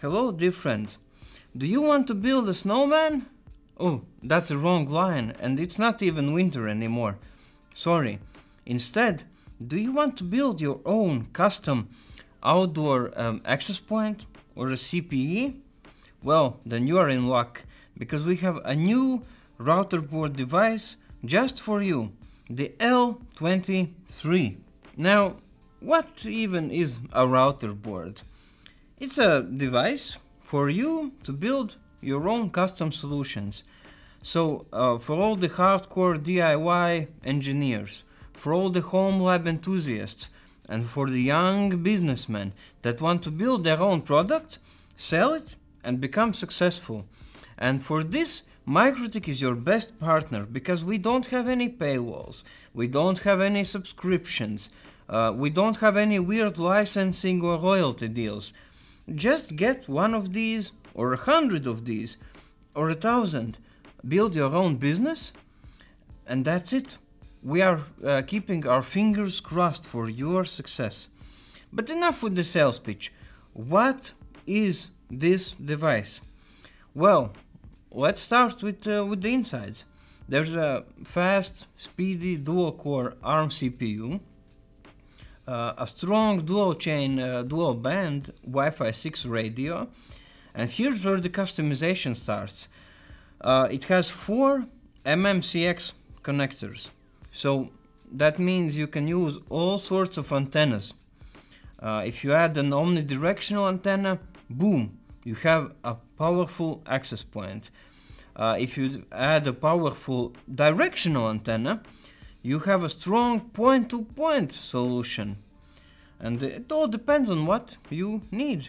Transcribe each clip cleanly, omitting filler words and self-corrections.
Hello dear friends, do you want to build a snowman? Oh, that's the wrong line, and it's not even winter anymore. Sorry. Instead, do you want to build your own custom outdoor access point or a CPE? Well, then you are in luck, because we have a new router board device just for you, the L23. Now, what even is a router board? It's a device for you to build your own custom solutions. So, for all the hardcore DIY engineers, for all the home lab enthusiasts, and for the young businessmen that want to build their own product, sell it, and become successful. And for this, MikroTik is your best partner, because we don't have any paywalls, we don't have any subscriptions, we don't have any weird licensing or royalty deals. Just get one of these, or 100 of these, or 1,000. Build your own business, and that's it. We are keeping our fingers crossed for your success. But enough with the sales pitch. What is this device? Well, let's start with the insides. There's a fast, speedy dual-core ARM CPU, a strong dual-chain, dual-band Wi-Fi 6 radio, and here's where the customization starts. It has 4 MMCX connectors, so that means you can use all sorts of antennas. If you add an omnidirectional antenna, boom, you have a powerful access point. If you add a powerful directional antenna, you have a strong point-to-point solution. And it all depends on what you need.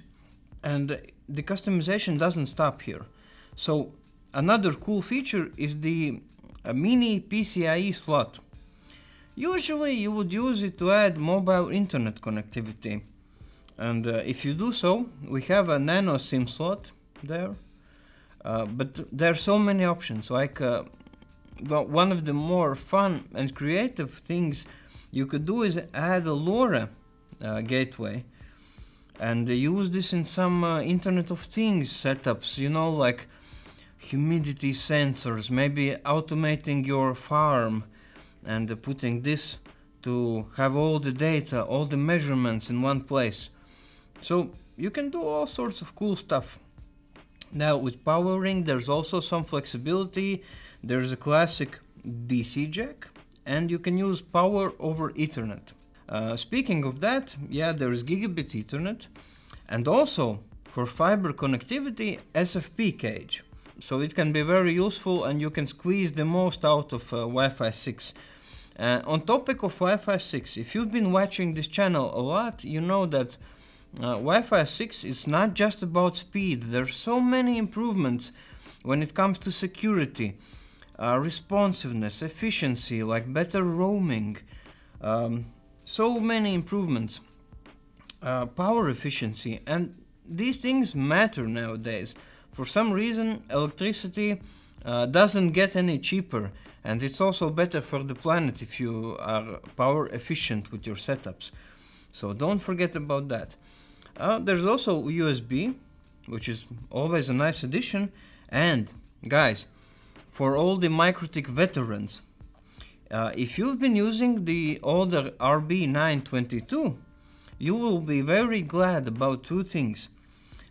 And the customization doesn't stop here. So another cool feature is the mini PCIe slot. Usually you would use it to add mobile internet connectivity. And if you do so, we have a nano SIM slot there. But there are so many options, like one of the more fun and creative things you could do is add a LoRa gateway and use this in some Internet of Things setups, you know, like humidity sensors, maybe automating your farm and putting this to have all the data, all the measurements in one place. So you can do all sorts of cool stuff. Now with powering, there's also some flexibility. There's a classic DC jack, and you can use power over Ethernet. Speaking of that, yeah, there's gigabit Ethernet, and also for fiber connectivity, SFP cage. So it can be very useful, and you can squeeze the most out of Wi-Fi 6. On topic of Wi-Fi 6, if you've been watching this channel a lot, you know that Wi-Fi 6 is not just about speed. There's so many improvements when it comes to security, responsiveness, efficiency, like better roaming, so many improvements, power efficiency, and these things matter nowadays. For some reason, electricity doesn't get any cheaper, and it's also better for the planet if you are power efficient with your setups. So don't forget about that. There's also USB, which is always a nice addition. And guys, for all the MikroTik veterans, if you've been using the older RB922, you will be very glad about two things.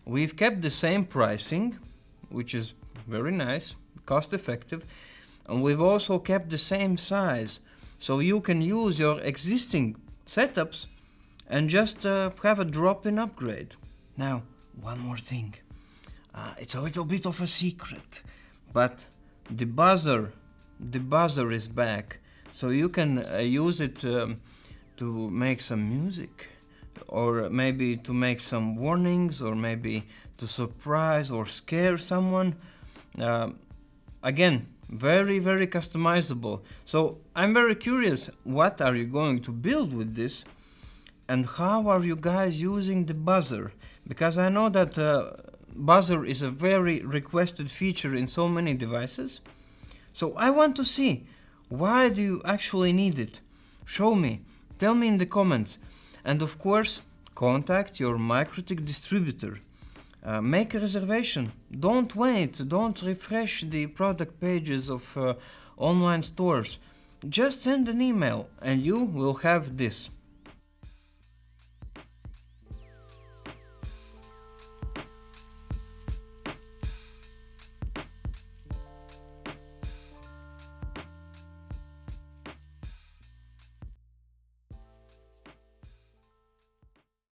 We've kept the same pricing, which is very nice, cost effective, and we've also kept the same size, so you can use your existing setups and just have a drop-in upgrade. Now, one more thing. It's a little bit of a secret, but the buzzer is back, so you can use it to make some music, or maybe to make some warnings, or maybe to surprise or scare someone. Again, very, very customizable. So I'm very curious, what are you going to build with this? And how are you guys using the buzzer? Because I know that buzzer is a very requested feature in so many devices. So I want to see, why do you actually need it? Show me, tell me in the comments. And of course, contact your MikroTik distributor. Make a reservation. Don't wait. Don't refresh the product pages of online stores. Just send an email and you will have this.